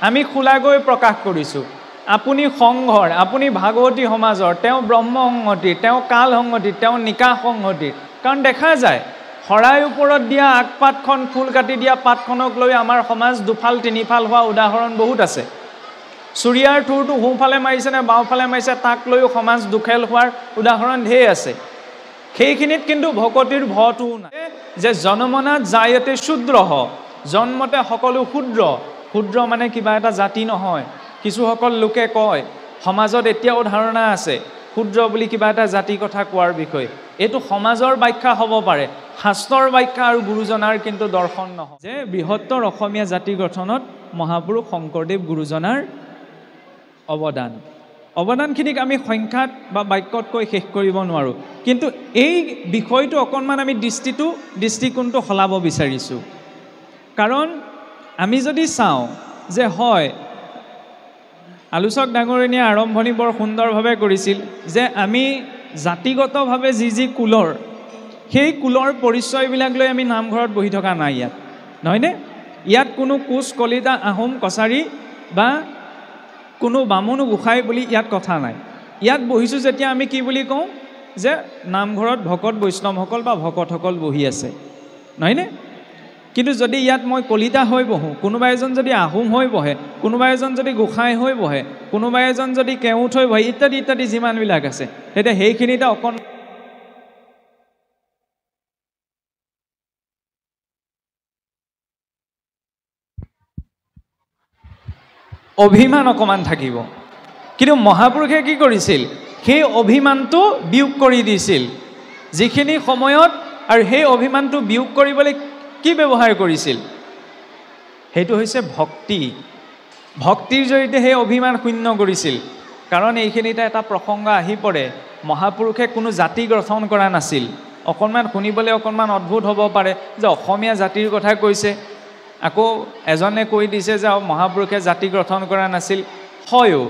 আমি খোলাকৈ প্ৰকাশ কৰিছোঁ আপুনি সংঘৰ আপুনি ভাগৱতী সমাজৰ তেওঁ ব্ৰহ্ম সংহতিৰ তেওঁ কাল সংহতিৰ তেওঁ নিকাশ সংহতিৰ কাৰণ দেখা যায় শৰাই ওপৰত দিয়া আগপাতখন ফুল কাটি দিয়া পাতখনক লৈ আমাৰ সমাজ দুফাল তিনিফাল হোৱা উদাহৰণ বহুত আছে সূৰ্যাৰ ঠুৰটো সোঁফালে মাৰিছে নে বাওঁফালে মাৰিছে তাক লৈও সমাজ দুখেল হোৱাৰ উদাহৰণ ঢেৰ আছে সেইখিনিত কিন্তু ভকতিৰ ভটো নাই যে জনমনাত জায়তে শূদ্ৰহ জন্মতে সকলো ক্ষুদ্ৰ মানে কিবা এটা জাতি নহয় কিছুসকল লোকে কয় সমাজত এতিয়াও ধাৰণা আছে ক্ষুদ্ৰ বুলি কিবা এটা জাতি কথা কোৱাৰ বিষয়ে এইটো সমাজৰ ব্যাখ্যা হ'ব পাৰে শাস্ত্ৰৰ ব্যাখ্যা আৰু গুৰুজনাৰ কিন্তু দৰ্শন নহয় যে বৃহত্তৰ অসমীয়া জাতি গঠনত মহাপুৰুষ শংকৰদেৱ গুৰুজনাৰ অৱদানখিনিক আমি সংখ্যাত বা বাক্যত কৈ শেষ কৰিব নোৱাৰো কিন্তু এই বিষয়টো অকনমান আমি দৃষ্টিকোণটো সলাব বিচাৰিছো কাৰণ আমি যদি চাওঁ যে হয় আলোচক ডাঙৰীয়াই আৰম্ভণি বৰ সুন্দৰভাৱে কৰিছিল যে আমি জাতিগতভাৱে যি কুলৰ সেই কুলৰ পৰিচয়বিলাক লৈ আমি নামঘৰত বহি থকা নাই ইয়াত নহয়নে ইয়াত কোনো কোচ কলিতা আহোম কছাৰী বা কোনো বামুণ গোসাই বুলি ইয়াত কথা নাই ইয়াত বহিছোঁ যেতিয়া আমি কি বুলি কওঁ যে নামঘৰত ভকত বৈষ্ণৱসকল বা ভকতসকল বহি আছে নহয়নে কিন্তু যদি ইয়াত মই কলিতা হৈ বহোঁ কোনোবা এজন যদি আহোম হৈ বহে কোনোবা এজন যদি গোসাই হৈ বহে কোনোবা এজন যদি কেওঁট হৈ বহে ইত্যাদি যিমানবিলাক আছে তেতিয়া সেইখিনিতে অভিমান অকমান থাকিব কিন্তু মহাপুৰুষে কি কৰিছিল সেই অভিমানটো বিয়োগ কৰি দিছিল যিখিনি সময়ত আৰু সেই অভিমানটো বিয়োগ কৰিবলৈ কি ব্যৱহাৰ কৰিছিল সেইটো হৈছে ভক্তিৰ জৰিয়তে সেই অভিমান শূন্য কৰিছিল কাৰণ এইখিনিতে এটা প্ৰসংগ আহি পৰে মহাপুৰুষে কোনো জাতি গঠন কৰা নাছিল অকনমান শুনিবলৈ অকনমান অদ্ভুত হ'ব পাৰে যে অসমীয়া জাতিৰ কথা কৈছে আকৌ এজনে কৈ দিছে যে মহাপুৰুষে জাতি গঠন কৰা নাছিল হয়ও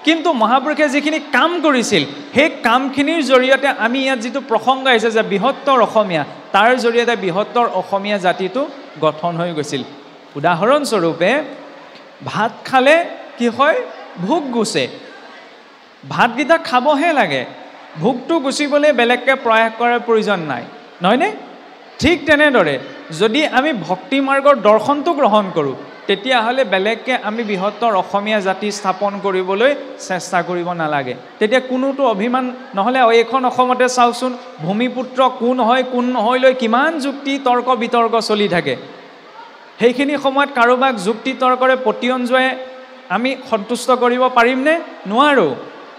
কিন্তু মহাপুৰুষে যিখিনি কাম কৰিছিল সেই কামখিনিৰ জৰিয়তে আমি ইয়াত যিটো প্ৰসংগ আহিছে যে বৃহত্তৰ অসমীয়া তাৰ জৰিয়তে বৃহত্তৰ অসমীয়া জাতিটো গঠন হৈ গৈছিল উদাহৰণস্বৰূপে ভাত খালে কি হয় ভোক গুছে ভাতকেইটা খাবহে লাগে ভোকটো গুচিবলৈ বেলেগকৈ প্ৰয়াস কৰাৰ প্ৰয়োজন নাই নহয়নে ঠিক তেনেদৰে যদি আমি ভক্তি মাৰ্গৰ দৰ্শনটো গ্ৰহণ কৰোঁ তেতিয়াহ'লে বেলেগকৈ আমি বৃহত্তৰ অসমীয়া জাতি স্থাপন কৰিবলৈ চেষ্টা কৰিব নালাগে তেতিয়া কোনোটো অভিমান নহ'লে এইখন অসমতে চাওকচোন ভূমিপুত্ৰ কোন হয় কোন নহয় লৈ কিমান যুক্তি তৰ্ক বিতৰ্ক চলি থাকে সেইখিনি সময়ত কাৰোবাক যুক্তি তৰ্কৰে প্ৰতিয়ঞ্জুৱাই আমি সন্তুষ্ট কৰিব পাৰিমনে নোৱাৰোঁ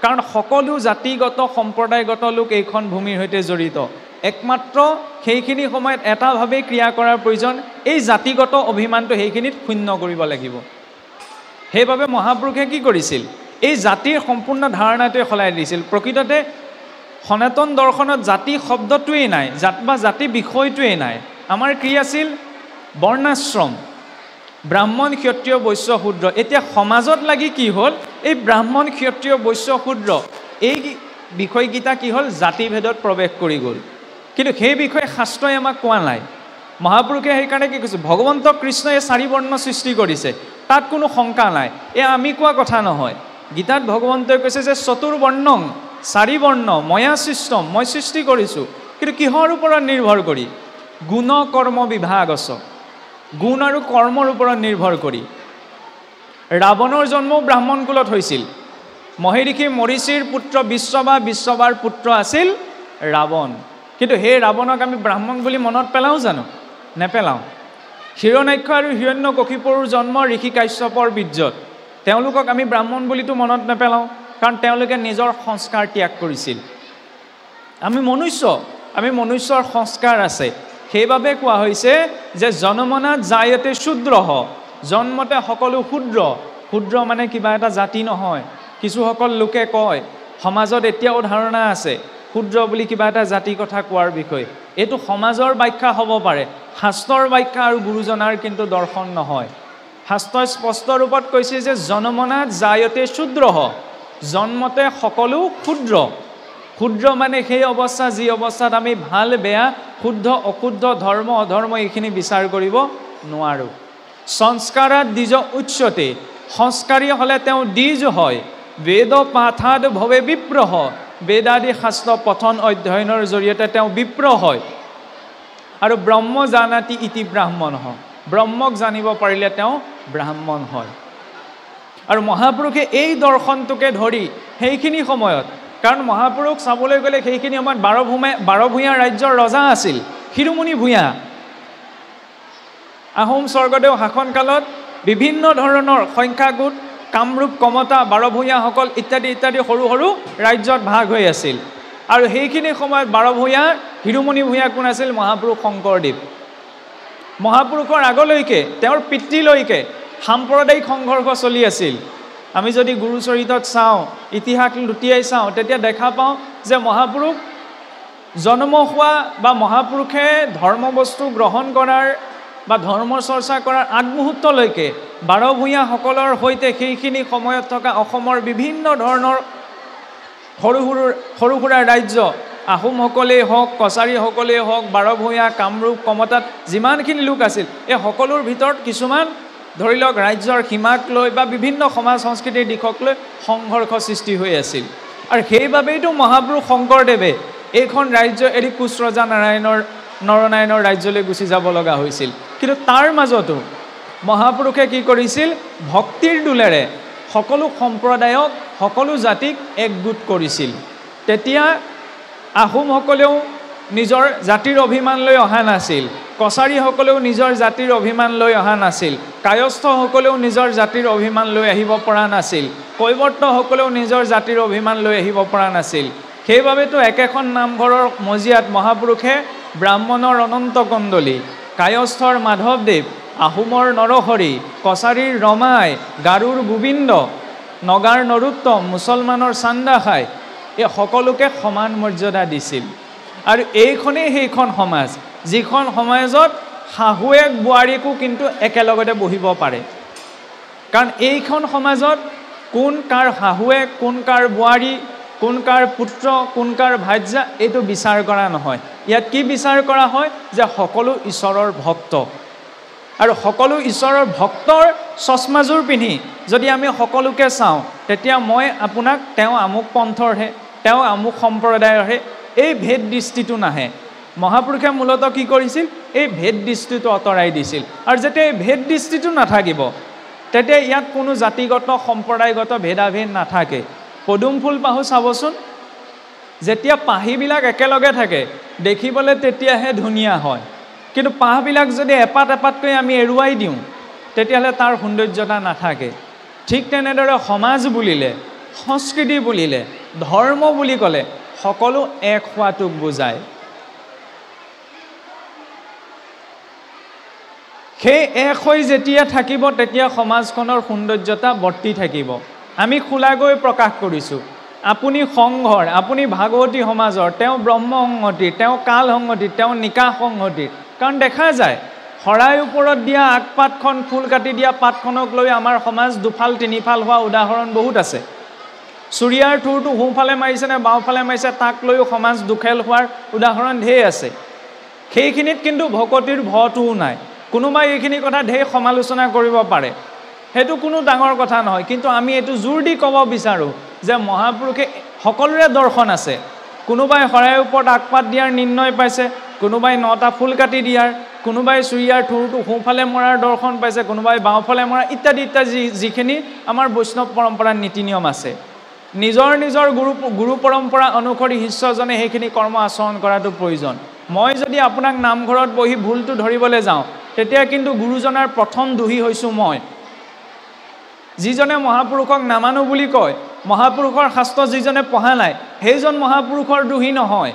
কাৰণ সকলো জাতিগত সম্প্ৰদায়গত লোক এইখন ভূমিৰ সৈতে জড়িত একমাত্ৰ সেইখিনি সময়ত এটাভাৱেই ক্ৰিয়া কৰাৰ প্ৰয়োজন এই জাতিগত অভিমানটো সেইখিনিত শূন্য কৰিব লাগিব সেইবাবে মহাপুৰুষে কি কৰিছিল এই জাতিৰ সম্পূৰ্ণ ধাৰণাটোৱে সলাই দিছিল প্ৰকৃততে সনাতন দৰ্শনত জাতি শব্দটোৱেই নাই জাতি বিষয়টোৱেই নাই আমাৰ কি আছিল বৰ্ণাশ্ৰম ব্ৰাহ্মণ ক্ষত্ৰিয় বৈশ্য শূদ্ৰ এতিয়া সমাজত লাগি কি হ'ল এই ব্ৰাহ্মণ ক্ষত্ৰিয় বৈশ্য শূদ্ৰ এই বিষয়কেইটা কি হ'ল জাতিভেদত প্ৰৱেশ কৰি গ'ল কিন্তু সেই বিষয়ে শাস্ত্ৰই আমাক কোৱা নাই মহাপুৰুষে সেইকাৰণে কি কৈছে ভগৱন্ত কৃষ্ণই 4 বৰ্ণ সৃষ্টি কৰিছে তাত কোনো শংকা নাই আমি কোৱা কথা নহয় গীতাত ভগৱন্তই কৈছে যে চতুৰ্বৰ্ণং 4 বৰ্ণ ময়া সৃষ্টম মই সৃষ্টি কৰিছোঁ কিন্তু কিহৰ ওপৰত নিৰ্ভৰ কৰি গুণ কৰ্ম বিভাগছ গুণ আৰু কৰ্মৰ ওপৰত নিৰ্ভৰ কৰি ৰাৱণৰ জন্ম ব্ৰাহ্মণ কুলত হৈছিল মহিষী মৰিচিৰ পুত্ৰ বিশ্ববাৰ পুত্ৰ আছিল ৰাৱণ কিন্তু সেই ৰাৱণক আমি ব্ৰাহ্মণ বুলি মনত পেলাওঁ জানো নেপেলাওঁ হিৰণ্যাক্ষ আৰু হিৰণ্যকশিপুৰ জন্ম ঋষি কাশ্যপৰ বীৰ্যত তেওঁলোকক আমি ব্ৰাহ্মণ বুলিতো মনত নেপেলাওঁ কাৰণ তেওঁলোকে নিজৰ সংস্কাৰ ত্যাগ কৰিছিল আমি মনুষ্যৰ সংস্কাৰ আছে সেইবাবে কোৱা হৈছে যে জনমনাত জায়তে শূদ্ৰহ জন্মতে সকলো ক্ষুদ্ৰ মানে কিবা এটা জাতি নহয় কিছুসকল লোকে কয় সমাজত এতিয়াও ধাৰণা আছে ক্ষুদ্ৰ বুলি কিবা এটা জাতি কথা কোৱাৰ বিষয়ে এইটো সমাজৰ ব্যাখ্যা হ'ব পাৰে শাস্ত্ৰৰ ব্যাখ্যা আৰু গুৰুজনাৰ কিন্তু দৰ্শন নহয় শাস্ত্ৰই স্পষ্ট ৰূপত কৈছে যে জনমনাত জায়তে শূদ্ৰহ জন্মতে সকলো ক্ষুদ্ৰ মানে সেই অৱস্থা যি অৱস্থাত আমি ভাল বেয়া শুদ্ধ অশুদ্ধ ধৰ্ম অধৰ্ম এইখিনি বিচাৰ কৰিব নোৱাৰোঁ সংস্কাৰাত দ্বিজ উচ্চতে সংস্কাৰী হ'লে তেওঁ দ্বিজ হয় বেদ পাঠাদ ভৱে বিপ্ৰহ বেদাদি শাস্ত্ৰ পঠন অধ্যয়নৰ জৰিয়তে তেওঁ বিপ্ৰ হয় আৰু ব্ৰহ্ম জানাতি ইতি ব্ৰাহ্মণ হয় ব্ৰহ্মক জানিব পাৰিলে তেওঁ ব্ৰাহ্মণ হয় আৰু মহাপুৰুষে এই দৰ্শনটোকে ধৰি সেইখিনি সময়ত কাৰণ মহাপুৰুষ চাবলৈ গ'লে সেইখিনি সময়ত 12 ভূঞা ৰাজ্যৰ ৰজা আছিল শিৰোমণি ভূঞা আহোম স্বৰ্গদেউ শাসনকালত বিভিন্ন ধৰণৰ সংখ্যাগোট কামৰূপ কমতা 12 ভূঞাসকল ইত্যাদি ইত্যাদি সৰু সৰু ৰাজ্যত ভাগ হৈ আছিল আৰু সেইখিনি সময়ত 12 ভূঞা শিৰোমণি ভূঞা কোন আছিল মহাপুৰুষ শংকৰদেৱ মহাপুৰুষৰ আগলৈকে তেওঁৰ পিতৃলৈকে সাম্প্ৰদায়িক সংঘৰ্ষ চলি আছিল আমি যদি গুৰুচৰিতত চাওঁ ইতিহাস লুটিয়াই চাওঁ তেতিয়া দেখা পাওঁ যে মহাপুৰুষ জন্ম হোৱা বা মহাপুৰুষে ধৰ্মবস্তু গ্ৰহণ কৰাৰ বা ধৰ্ম চৰ্চা কৰাৰ আগমুহূৰ্তলৈকে 12 ভূঞাসকলৰ সৈতে সেইখিনি সময়ত থকা অসমৰ বিভিন্ন ধৰণৰ সৰু সুৰা ৰাজ্য আহোমসকলেই হওক কছাৰীসকলেই হওক 12 ভূঞা কামৰূপ কমতাত যিমানখিনি লোক আছিল এই সকলোৰ ভিতৰত কিছুমান ধৰি লওক ৰাজ্যৰ সীমাক লৈ বা বিভিন্ন সমাজ সংস্কৃতিৰ দিশক লৈ সংঘৰ্ষ সৃষ্টি হৈ আছিল আৰু সেইবাবেইতো মহাপুৰুষ শংকৰদেৱে এইখন ৰাজ্য এৰি কোচ ৰজা নৰনাৰায়ণৰ ৰাজ্যলৈ গুচি যাব লগা হৈছিল কিন্তু তাৰ মাজতো মহাপুৰুষে কি কৰিছিল ভক্তিৰ দুলেৰে সকলো সম্প্ৰদায়ক সকলো জাতিক একগোট কৰিছিল তেতিয়া আহোমসকলেও নিজৰ জাতিৰ অভিমান লৈ অহা নাছিল কছাৰীসকলেও নিজৰ জাতিৰ অভিমান লৈ অহা নাছিল কায়স্থসকলেও নিজৰ জাতিৰ অভিমান লৈ আহিব পৰা নাছিল কৈৱৰ্তসকলেও নিজৰ জাতিৰ অভিমান লৈ আহিব পৰা নাছিল সেইবাবেতো একেখন নামঘৰৰ মজিয়াত মহাপুৰুষে ব্ৰাহ্মণৰ অনন্ত কণ্ডলী কায়স্থৰ মাধৱদেৱ আহোমৰ নৰহৰি কছাৰীৰ ৰমাই গাৰুৰ গোবিন্দ নগাৰ নৰোত্তম মুছলমানৰ চান্দাখাই এই সকলোকে সমান মৰ্যাদা দিছিল আৰু এইখনেই সেইখন সমাজ যিখন সমাজত শাহুৱেক বোৱাৰীকো কিন্তু একেলগতে বহিব পাৰে কাৰণ এইখন সমাজত কোন কাৰ শাহুৱেক কোন কাৰ বোৱাৰী কোন কাৰ পুত্ৰ কোন কাৰ ভাৰ্যা এইটো বিচাৰ কৰা নহয় ইয়াত কি বিচাৰ কৰা হয় যে সকলো ঈশ্বৰৰ ভক্ত আৰু সকলো ঈশ্বৰৰ ভক্তৰ চশমাজোৰ পিন্ধি যদি আমি সকলোকে চাওঁ তেতিয়া মই আপোনাক তেওঁ আমুক পন্থৰহে তেওঁ আমুক সম্প্ৰদায়ৰহে এই ভেদ দৃষ্টিটো নাহে মহাপুৰুষে মূলতঃ কি কৰিছিল এই ভেদ দৃষ্টিটো আঁতৰাই দিছিল আৰু যেতিয়া এই ভেদ দৃষ্টিটো নাথাকিব তেতিয়া ইয়াত কোনো জাতিগত সম্প্ৰদায়গত ভেদাভেদ নাথাকে পদুম ফুল পাহু চাবচোন যেতিয়া পাহিবিলাক একেলগে থাকে দেখিবলৈ তেতিয়াহে ধুনীয়া হয় কিন্তু পাহবিলাক যদি এপাত এপাতকৈ আমি এৰুৱাই দিওঁ তেতিয়াহ'লে তাৰ সৌন্দৰ্যতা নাথাকে ঠিক তেনেদৰে সমাজ বুলিলে সংস্কৃতি বুলিলে ধৰ্ম বুলি ক'লে সকলো এক হোৱাটোক বুজায় সেই এক হৈ যেতিয়া থাকিব তেতিয়া সমাজখনৰ সৌন্দৰ্যতা বৰ্তি থাকিব আমি খোলাকৈ প্ৰকাশ কৰিছোঁ আপুনি সংঘৰ আপুনি ভাগৱতী সমাজৰ তেওঁ ব্ৰহ্ম সংহতিৰ তেওঁ কাল সংহতিৰ তেওঁ নিকাহ সংহতিৰ কাৰণ দেখা যায় শৰাই ওপৰত দিয়া আগপাতখন ফুল কাটি দিয়া পাতখনক লৈ আমাৰ সমাজ দুফাল তিনিফাল হোৱা উদাহৰণ বহুত আছে চুৰিয়াৰ থুৰটো সোঁফালে মাৰিছে নে বাওঁফালে মাৰিছে তাক লৈও সমাজ দুখেল হোৱাৰ উদাহৰণ ঢেৰ আছে সেইখিনিত কিন্তু ভকতিৰ ভয়টোও নাই কোনোবাই এইখিনি কথা ঢেৰ সমালোচনা কৰিব পাৰে সেইটো কোনো ডাঙৰ কথা নহয় কিন্তু আমি এইটো জোৰ দি ক'ব বিচাৰোঁ যে মহাপুৰুষে সকলোৰে দৰ্শন আছে কোনোবাই শৰাইৰ ওপৰত আগপাত দিয়াৰ নিৰ্ণয় পাইছে কোনোবাই 9টা ফুল কাটি দিয়াৰ কোনোবাই চুৰিয়াৰ থুৰটো সোঁফালে মৰাৰ দৰ্শন পাইছে কোনোবাই বাওঁফালে মৰা ইত্যাদি ইত্যাদি যিখিনি আমাৰ বৈষ্ণৱ পৰম্পৰাৰ নীতি নিয়ম আছে নিজৰ নিজৰ গুৰু পৰম্পৰা অনুসৰি শিষ্যজনে সেইখিনি কৰ্ম আচৰণ কৰাটো প্ৰয়োজন মই যদি আপোনাক নামঘৰত বহি ভুলটো ধৰিবলৈ যাওঁ তেতিয়া কিন্তু গুৰুজনাৰ প্ৰথম দোষী হৈছোঁ মই যিজনে মহাপুৰুষক নামানো বুলি কয় মহাপুৰুষৰ শাস্ত্ৰ যিজনে পঢ়া নাই সেইজন মহাপুৰুষৰ দোষী নহয়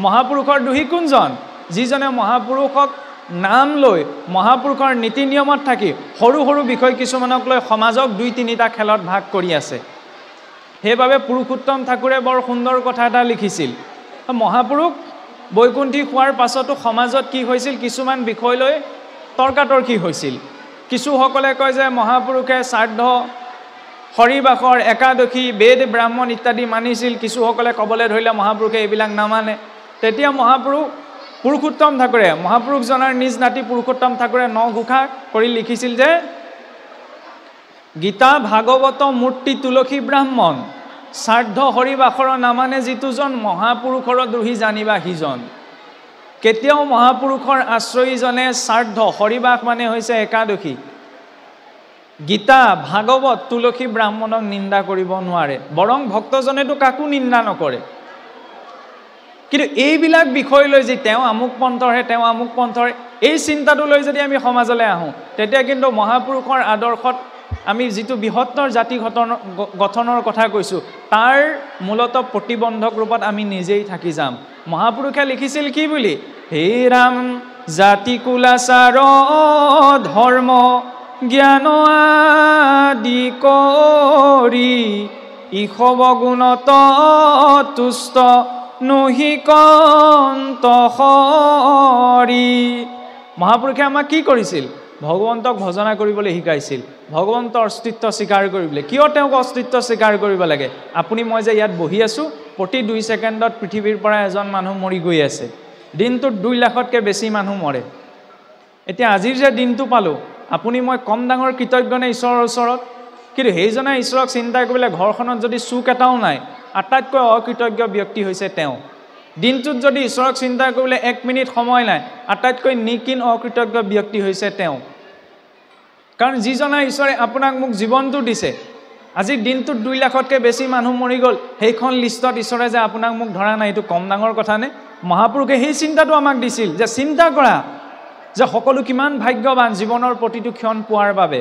মহাপুৰুষৰ দোষী কোনজন যিজনে মহাপুৰুষক নাম লৈ মহাপুৰুষৰ নীতি নিয়মত থাকি সৰু সৰু বিষয় কিছুমানক লৈ সমাজক 2-3টা খেলত ভাগ কৰি আছে সেইবাবে পুৰুষোত্তম ঠাকুৰে বৰ সুন্দৰ কথা এটা লিখিছিল মহাপুৰুষ বৈকুণ্ঠী হোৱাৰ পাছতো সমাজত কি হৈছিল কিছুমান বিষয় লৈ তৰ্কাতৰ্কি হৈছিল কিছুসকলে কয় যে মহাপুৰুষে শ্ৰাদ্ধ হৰিবাসৰ একাদশী বেদ ব্ৰাহ্মণ ইত্যাদি মানিছিল কিছুসকলে ক'বলৈ ধৰিলে মহাপুৰুষে এইবিলাক নামানে তেতিয়া পুৰুষোত্তম ঠাকুৰে মহাপুৰুষজনাৰ নিজ নাতি পুৰুষোত্তম ঠাকুৰে 9 ঘোষা কৰি লিখিছিল যে গীতা ভাগৱত মূৰ্তি তুলসী ব্ৰাহ্মণ শ্ৰাদ্ধ হৰিবাসৰ নামানে যিটোজন মহাপুৰুষৰ দ্ৰোহী জানিবা সিজন কেতিয়াও মহাপুৰুষৰ আশ্ৰয়ীজনে শ্ৰাদ্ধ হৰিবাস মানে হৈছে একাদশী গীতা ভাগৱত তুলসী ব্ৰাহ্মণক নিন্দা কৰিব নোৱাৰে বৰং ভক্তজনেতো কাকো নিন্দা নকৰে কিন্তু এইবিলাক বিষয় লৈ যে তেওঁ আমুক পন্থৰহে তেওঁ আমুক পন্থৰ এই চিন্তাটো লৈ যদি আমি সমাজলৈ আহোঁ তেতিয়া কিন্তু মহাপুৰুষৰ আদৰ্শত আমি যিটো বৃহত্তৰ জাতি গঠনৰ কথা কৈছোঁ তাৰ মূলত প্ৰতিবন্ধক ৰূপত আমি নিজেই থাকি যাম মহাপুৰুষে লিখিছিল কি বুলি হে ৰাম জাতি কুলাচাৰ ধৰ্ম জ্ঞান আদি কৰি ইশব গুণত তুষ্ট নহি কন্ত হৰি মহাপুৰুষে আমাক কি কৰিছিল ভগৱন্তক ভজনা কৰিবলৈ শিকাইছিল ভগৱন্তৰ অস্তিত্ব স্বীকাৰ কৰিবলৈ কিয় তেওঁক অস্তিত্ব স্বীকাৰ কৰিব লাগে আপুনি মই যে ইয়াত বহি আছোঁ প্ৰতি 2 ছেকেণ্ডত পৃথিৱীৰ পৰা এজন মানুহ মৰি গৈ আছে দিনটোত 2 লাখতকৈ বেছি মানুহ মৰে এতিয়া আজিৰ যে দিনটো পালোঁ আপুনি মই কম ডাঙৰ কৃতজ্ঞনে ঈশ্বৰৰ ওচৰত কিন্তু সেইজনে ঈশ্বৰক চিন্তা কৰিলে ঘৰখনত যদি চুক এটাও নাই আটাইতকৈ অকৃতজ্ঞ ব্যক্তি হৈছে তেওঁ দিনটোত যদি ঈশ্বৰক চিন্তা কৰিলে 1 মিনিট সময় নাই আটাইতকৈ নিকিন অকৃতজ্ঞ ব্যক্তি হৈছে তেওঁ কাৰণ যিজনে ঈশ্বৰে আপোনাক মোক জীৱনটো দিছে আজি দিনটোত 2 লাখতকৈ বেছি মানুহ মৰি গ'ল সেইখন লিষ্টত ঈশ্বৰে যে আপোনাক মোক ধৰা নাই এইটো কম ডাঙৰ কথা নে মহাপুৰুষে সেই চিন্তাটো আমাক দিছিল যে চিন্তা কৰা যে সকলো কিমান ভাগ্যৱান জীৱনৰ প্ৰতিটো ক্ষণ পোৱাৰ বাবে